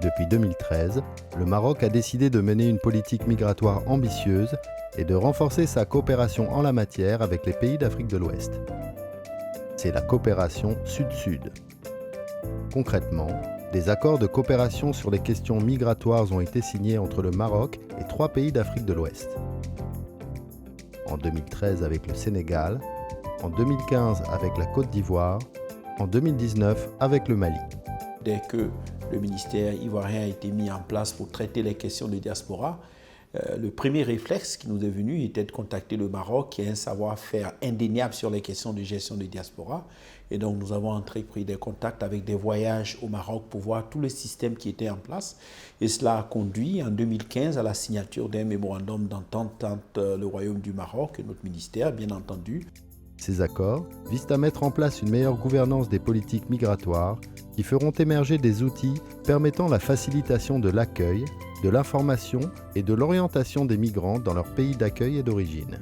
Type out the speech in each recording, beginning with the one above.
Depuis 2013, le Maroc a décidé de mener une politique migratoire ambitieuse et de renforcer sa coopération en la matière avec les pays d'Afrique de l'Ouest. C'est la coopération Sud-Sud. Concrètement, des accords de coopération sur les questions migratoires ont été signés entre le Maroc et 3 pays d'Afrique de l'Ouest. En 2013 avec le Sénégal, en 2015 avec la Côte d'Ivoire, en 2019 avec le Mali. Dès que le ministère ivoirien a été mis en place pour traiter les questions de diaspora, le premier réflexe qui nous est venu était de contacter le Maroc, qui a un savoir-faire indéniable sur les questions de gestion de diaspora. Et donc nous avons entrepris des contacts avec des voyages au Maroc pour voir tout le système qui était en place. Et cela a conduit en 2015 à la signature d'un mémorandum d'entente entre le Royaume du Maroc et notre ministère, bien entendu. Ces accords visent à mettre en place une meilleure gouvernance des politiques migratoires qui feront émerger des outils permettant la facilitation de l'accueil, de l'information et de l'orientation des migrants dans leur pays d'accueil et d'origine.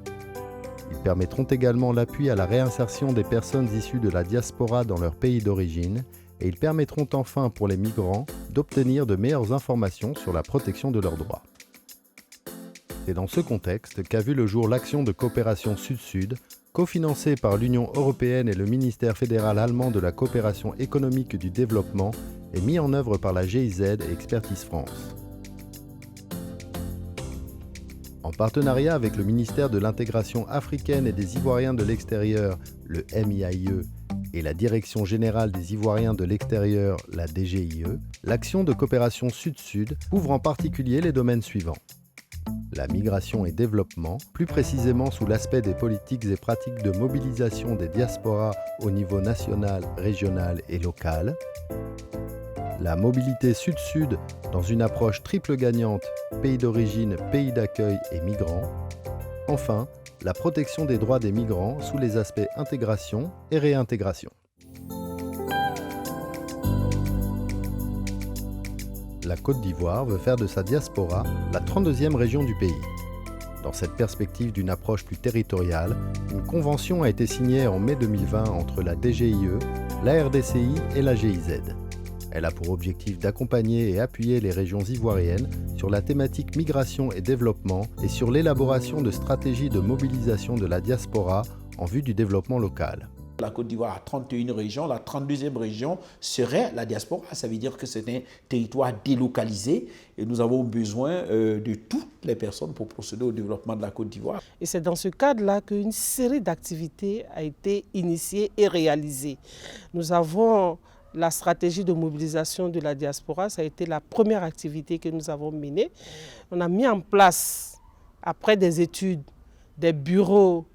Ils permettront également l'appui à la réinsertion des personnes issues de la diaspora dans leur pays d'origine et ils permettront enfin pour les migrants d'obtenir de meilleures informations sur la protection de leurs droits. C'est dans ce contexte qu'a vu le jour l'action de coopération Sud-Sud, cofinancée par l'Union européenne et le ministère fédéral allemand de la coopération économique et du développement et mis en œuvre par la GIZ et Expertise France. En partenariat avec le ministère de l'intégration africaine et des Ivoiriens de l'extérieur, le MIAIE, et la Direction générale des Ivoiriens de l'extérieur, la DGIE, l'action de coopération Sud-Sud couvre en particulier les domaines suivants. La migration et développement, plus précisément sous l'aspect des politiques et pratiques de mobilisation des diasporas au niveau national, régional et local. La mobilité sud-sud dans une approche triple gagnante, pays d'origine, pays d'accueil et migrants. Enfin, la protection des droits des migrants sous les aspects intégration et réintégration. La Côte d'Ivoire veut faire de sa diaspora la 32e région du pays. Dans cette perspective d'une approche plus territoriale, une convention a été signée en mai 2020 entre la DGIE, la RDCI et la GIZ. Elle a pour objectif d'accompagner et appuyer les régions ivoiriennes sur la thématique migration et développement et sur l'élaboration de stratégies de mobilisation de la diaspora en vue du développement local. La Côte d'Ivoire a 31 régions, la 32e région serait la diaspora. Ça veut dire que c'est un territoire délocalisé et nous avons besoin de toutes les personnes pour procéder au développement de la Côte d'Ivoire. Et c'est dans ce cadre-là qu'une série d'activités a été initiée et réalisée. Nous avons la stratégie de mobilisation de la diaspora, ça a été la première activité que nous avons menée. On a mis en place, après des études, des bureaux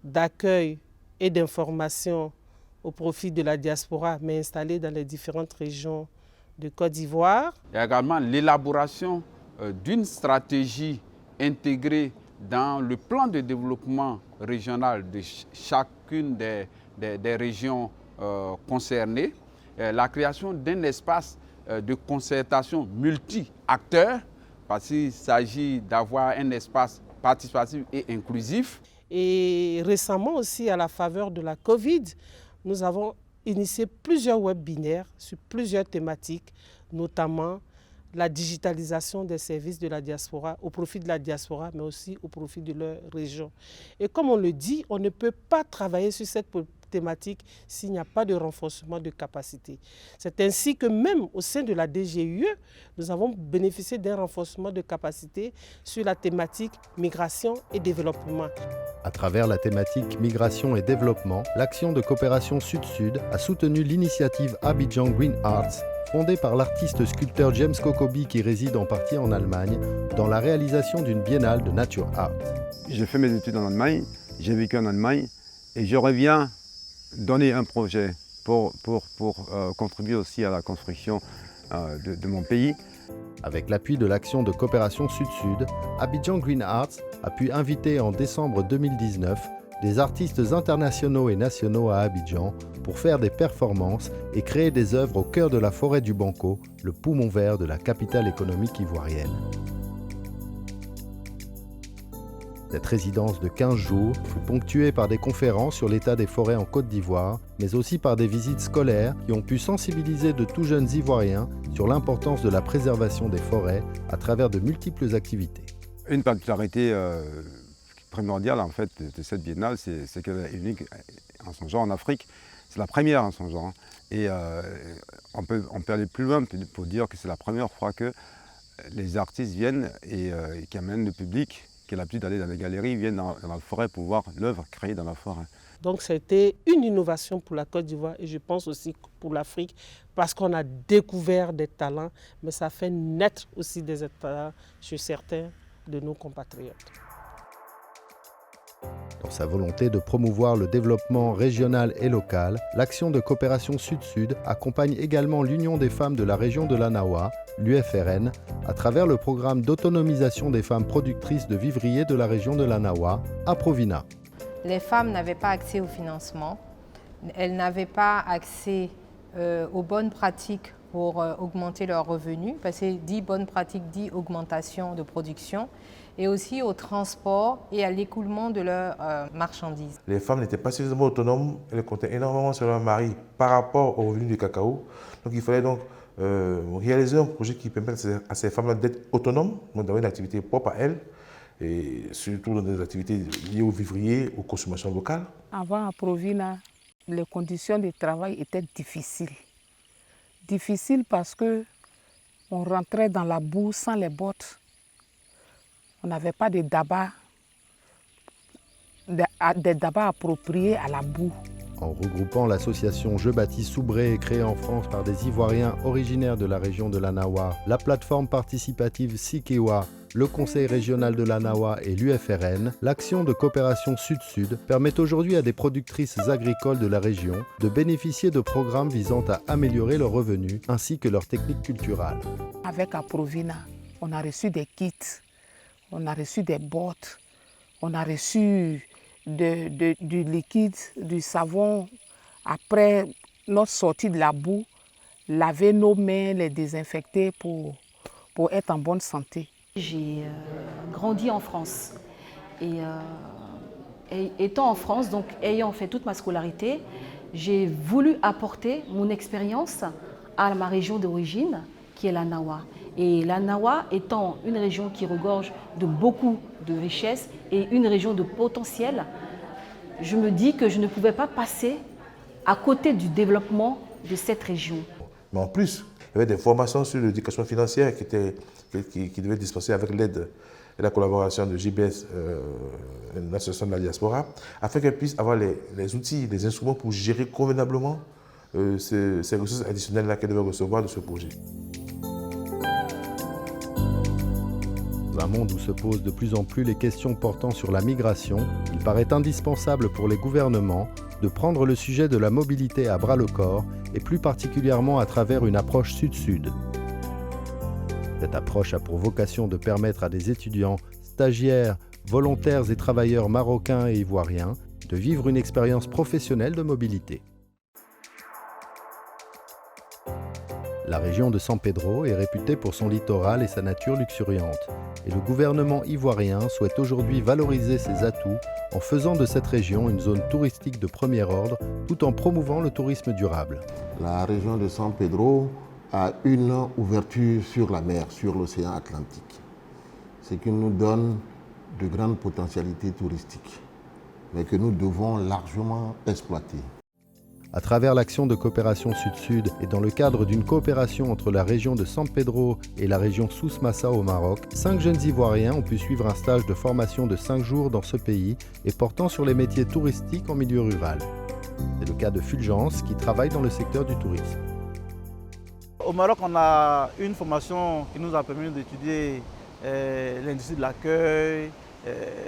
d'accueil et d'information au profit de la diaspora, mais installés dans les différentes régions de Côte d'Ivoire. Il y a également l'élaboration d'une stratégie intégrée dans le plan de développement régional de chacune des régions concernées. La création d'un espace de concertation multi-acteurs, parce qu'il s'agit d'avoir un espace participatif et inclusif. Et récemment aussi, à la faveur de la Covid, nous avons initié plusieurs webinaires sur plusieurs thématiques, notamment la digitalisation des services de la diaspora, au profit de la diaspora, mais aussi au profit de leur région. Et comme on le dit, on ne peut pas travailler sur cette thématique s'il n'y a pas de renforcement de capacité. C'est ainsi que même au sein de la DGIE, nous avons bénéficié d'un renforcement de capacité sur la thématique migration et développement. À travers la thématique migration et développement, l'action de coopération Sud-Sud a soutenu l'initiative Abidjan Green Arts, fondée par l'artiste sculpteur James Kokobi qui réside en partie en Allemagne, dans la réalisation d'une biennale de nature art. J'ai fait mes études en Allemagne, j'ai vécu en Allemagne et je reviens donner un projet pour contribuer aussi à la construction de mon pays. Avec l'appui de l'action de coopération Sud-Sud, Abidjan Green Arts a pu inviter en décembre 2019 des artistes internationaux et nationaux à Abidjan pour faire des performances et créer des œuvres au cœur de la forêt du Banco, le poumon vert de la capitale économique ivoirienne. Cette résidence de 15 jours fut ponctuée par des conférences sur l'état des forêts en Côte d'Ivoire, mais aussi par des visites scolaires qui ont pu sensibiliser de tout jeunes Ivoiriens sur l'importance de la préservation des forêts à travers de multiples activités. Une particularité primordiale en fait, de cette biennale, c'est qu'elle est unique en son genre en Afrique. C'est la première en son genre. Et on peut aller plus loin pour dire que c'est la première fois que les artistes viennent et qui amènent le public qui a l'habitude d'aller dans les galeries, viennent dans la forêt pour voir l'œuvre créée dans la forêt. Donc c'était une innovation pour la Côte d'Ivoire et je pense aussi pour l'Afrique parce qu'on a découvert des talents, mais ça fait naître aussi des talents chez certains de nos compatriotes. Dans sa volonté de promouvoir le développement régional et local, l'action de coopération Sud-Sud accompagne également l'Union des femmes de la région de l'Anawa, l'UFRN, à travers le programme d'autonomisation des femmes productrices de vivriers de la région de l'Anawa, Aprovina. Les femmes n'avaient pas accès au financement, elles n'avaient pas accès aux bonnes pratiques pour augmenter leurs revenus, parce que dit bonnes pratiques dit augmentation de production, et aussi au transport et à l'écoulement de leurs marchandises. Les femmes n'étaient pas suffisamment autonomes, elles comptaient énormément sur leur mari par rapport aux revenus du cacao. Donc il fallait donc réaliser un projet qui permette à ces femmes-là d'être autonomes, d'avoir une activité propre à elles, et surtout dans des activités liées aux vivriers, aux consommations locales. Avant à Provina, les conditions de travail étaient difficiles. Difficiles parce qu'on rentrait dans la boue sans les bottes. On n'avait pas de daba, des dabas appropriés à la boue. En regroupant l'association Je bâtis Soubré, créée en France par des Ivoiriens originaires de la région de l'Anawa, la plateforme participative Sikewa, le Conseil régional de l'Anawa et l'UFRN, l'action de coopération Sud-Sud permet aujourd'hui à des productrices agricoles de la région de bénéficier de programmes visant à améliorer leurs revenus ainsi que leurs techniques culturales. Avec Aprovina, on a reçu des kits, on a reçu des bottes, on a reçu du liquide, du savon. Après notre sortie de la boue, laver nos mains, les désinfecter pour être en bonne santé. J'ai grandi en France et étant en France, donc ayant fait toute ma scolarité, j'ai voulu apporter mon expérience à ma région d'origine qui est l'Anawa. Et l'Anawa étant une région qui regorge de beaucoup de richesses et une région de potentiel, je me dis que je ne pouvais pas passer à côté du développement de cette région. Mais en plus, il y avait des formations sur l'éducation financière qui devaient être dispensées avec l'aide et la collaboration de JBS, l'association de la diaspora, afin qu'elles puissent avoir les outils, les instruments pour gérer convenablement ces ressources additionnelles qu'elles devaient recevoir de ce projet. Dans un monde où se posent de plus en plus les questions portant sur la migration, il paraît indispensable pour les gouvernements de prendre le sujet de la mobilité à bras-le-corps et plus particulièrement à travers une approche sud-sud. Cette approche a pour vocation de permettre à des étudiants, stagiaires, volontaires et travailleurs marocains et ivoiriens de vivre une expérience professionnelle de mobilité. La région de San Pedro est réputée pour son littoral et sa nature luxuriante. Et le gouvernement ivoirien souhaite aujourd'hui valoriser ses atouts en faisant de cette région une zone touristique de premier ordre, tout en promouvant le tourisme durable. La région de San Pedro a une ouverture sur la mer, sur l'océan Atlantique, ce qui nous donne de grandes potentialités touristiques, mais que nous devons largement exploiter. À travers l'action de coopération Sud-Sud et dans le cadre d'une coopération entre la région de San Pedro et la région Souss-Massa au Maroc, 5 jeunes Ivoiriens ont pu suivre un stage de formation de 5 jours dans ce pays et portant sur les métiers touristiques en milieu rural. C'est le cas de Fulgence qui travaille dans le secteur du tourisme. Au Maroc, on a une formation qui nous a permis d'étudier l'industrie de l'accueil,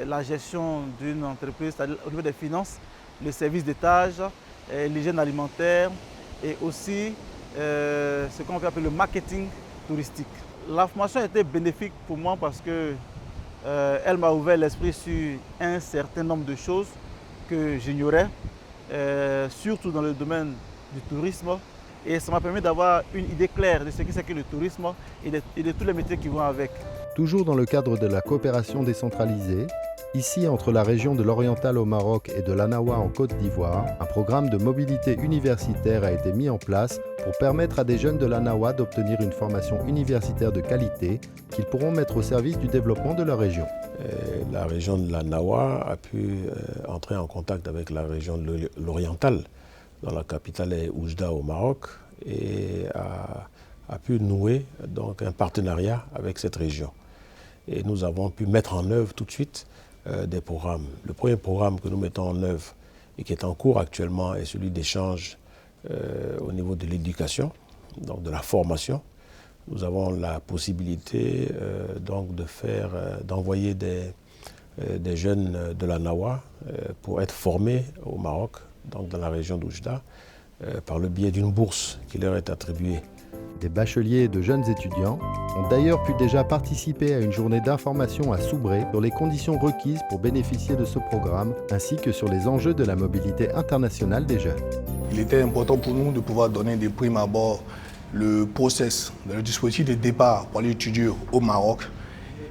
la gestion d'une entreprise, c'est-à-dire au niveau des finances, le service d'étage, l'hygiène alimentaire et aussi ce qu'on peut appeler le marketing touristique. La formation était bénéfique pour moi parce qu'elle m'a ouvert l'esprit sur un certain nombre de choses que j'ignorais, surtout dans le domaine du tourisme. Et ça m'a permis d'avoir une idée claire de ce que c'est que le tourisme et de tous les métiers qui vont avec. Toujours dans le cadre de la coopération décentralisée, Ici, entre la région de l'Oriental au Maroc et de l'Anawa en Côte d'Ivoire, un programme de mobilité universitaire a été mis en place pour permettre à des jeunes de l'Anawa d'obtenir une formation universitaire de qualité qu'ils pourront mettre au service du développement de leur région. La région de l'Anawa a pu entrer en contact avec la région de l'Oriental, dont la capitale est Oujda au Maroc, et a pu nouer donc un partenariat avec cette région. Et nous avons pu mettre en œuvre tout de suite des programmes. Le premier programme que nous mettons en œuvre et qui est en cours actuellement est celui d'échange au niveau de l'éducation, donc de la formation. Nous avons la possibilité donc d'envoyer des jeunes de l'Anawa pour être formés au Maroc, donc dans la région d'Oujda, par le biais d'une bourse qui leur est attribuée. Des bacheliers et de jeunes étudiants ont d'ailleurs pu déjà participer à une journée d'information à Soubré sur les conditions requises pour bénéficier de ce programme, ainsi que sur les enjeux de la mobilité internationale des jeunes. Il était important pour nous de pouvoir donner des primes abord le process, le dispositif de départ pour aller étudier au Maroc,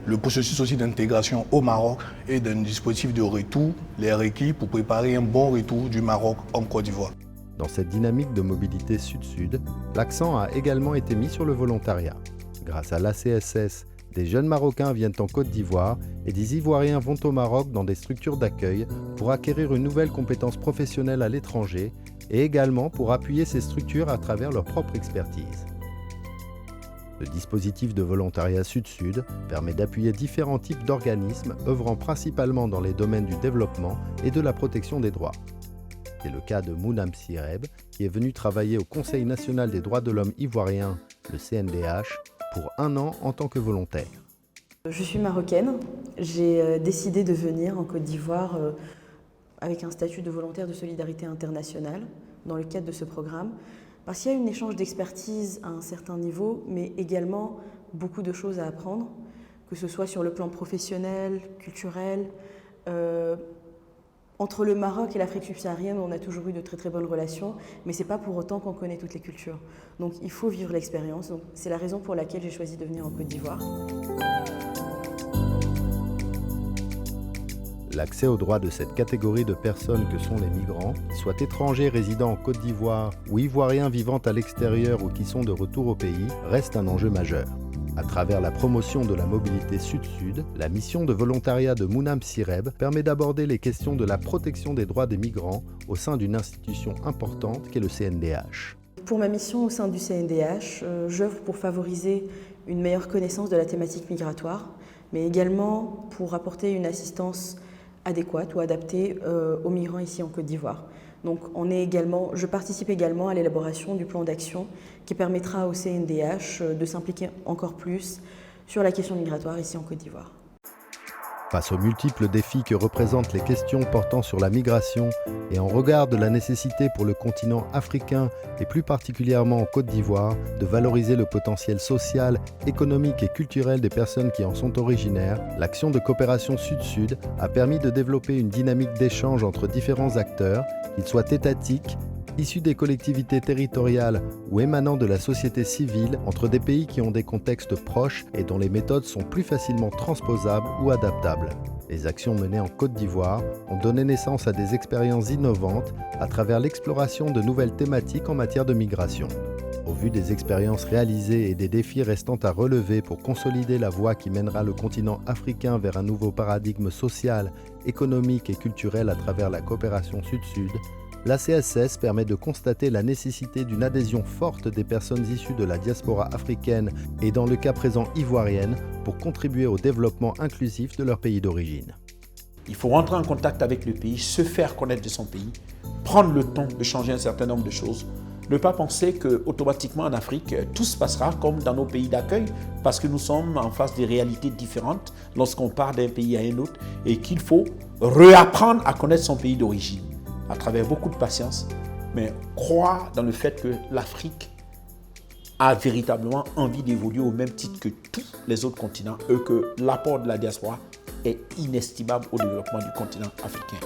le processus aussi d'intégration au Maroc et d'un dispositif de retour, les requis pour préparer un bon retour du Maroc en Côte d'Ivoire. Dans cette dynamique de mobilité sud-sud, l'accent a également été mis sur le volontariat. Grâce à l'ACSS, des jeunes Marocains viennent en Côte d'Ivoire et des Ivoiriens vont au Maroc dans des structures d'accueil pour acquérir une nouvelle compétence professionnelle à l'étranger et également pour appuyer ces structures à travers leur propre expertise. Le dispositif de volontariat Sud-Sud permet d'appuyer différents types d'organismes œuvrant principalement dans les domaines du développement et de la protection des droits. C'est le cas de Mounam Sireb, qui est venu travailler au Conseil national des droits de l'homme ivoirien, le CNDH, pour 1 an en tant que volontaire. Je suis marocaine. J'ai décidé de venir en Côte d'Ivoire avec un statut de volontaire de solidarité internationale dans le cadre de ce programme, parce qu'il y a un échange d'expertise à un certain niveau, mais également beaucoup de choses à apprendre, que ce soit sur le plan professionnel, culturel. Entre le Maroc et l'Afrique subsaharienne, on a toujours eu de très très bonnes relations, mais ce n'est pas pour autant qu'on connaît toutes les cultures. Donc il faut vivre l'expérience. C'est la raison pour laquelle j'ai choisi de venir en Côte d'Ivoire. L'accès aux droits de cette catégorie de personnes que sont les migrants, soit étrangers résidant en Côte d'Ivoire ou ivoiriens vivant à l'extérieur ou qui sont de retour au pays, reste un enjeu majeur. À travers la promotion de la mobilité sud-sud, la mission de volontariat de Mounam Sireb permet d'aborder les questions de la protection des droits des migrants au sein d'une institution importante qu'est le CNDH. Pour ma mission au sein du CNDH, j'œuvre pour favoriser une meilleure connaissance de la thématique migratoire, mais également pour apporter une assistance adéquate ou adaptée aux migrants ici en Côte d'Ivoire. Donc je participe également à l'élaboration du plan d'action qui permettra au CNDH de s'impliquer encore plus sur la question migratoire ici en Côte d'Ivoire. Face aux multiples défis que représentent les questions portant sur la migration et en regard de la nécessité pour le continent africain et plus particulièrement en Côte d'Ivoire de valoriser le potentiel social, économique et culturel des personnes qui en sont originaires, l'action de coopération Sud-Sud a permis de développer une dynamique d'échange entre différents acteurs, qu'ils soient étatiques, issus des collectivités territoriales ou émanant de la société civile entre des pays qui ont des contextes proches et dont les méthodes sont plus facilement transposables ou adaptables. Les actions menées en Côte d'Ivoire ont donné naissance à des expériences innovantes à travers l'exploration de nouvelles thématiques en matière de migration. Au vu des expériences réalisées et des défis restant à relever pour consolider la voie qui mènera le continent africain vers un nouveau paradigme social, économique et culturel à travers la coopération Sud-Sud, l'ACSS permet de constater la nécessité d'une adhésion forte des personnes issues de la diaspora africaine et dans le cas présent ivoirienne pour contribuer au développement inclusif de leur pays d'origine. Il faut rentrer en contact avec le pays, se faire connaître de son pays, prendre le temps de changer un certain nombre de choses. Ne pas penser qu'automatiquement en Afrique, tout se passera comme dans nos pays d'accueil parce que nous sommes en face des réalités différentes lorsqu'on part d'un pays à un autre et qu'il faut réapprendre à connaître son pays d'origine à travers beaucoup de patience, mais croire dans le fait que l'Afrique a véritablement envie d'évoluer au même titre que tous les autres continents et que l'apport de la diaspora est inestimable au développement du continent africain.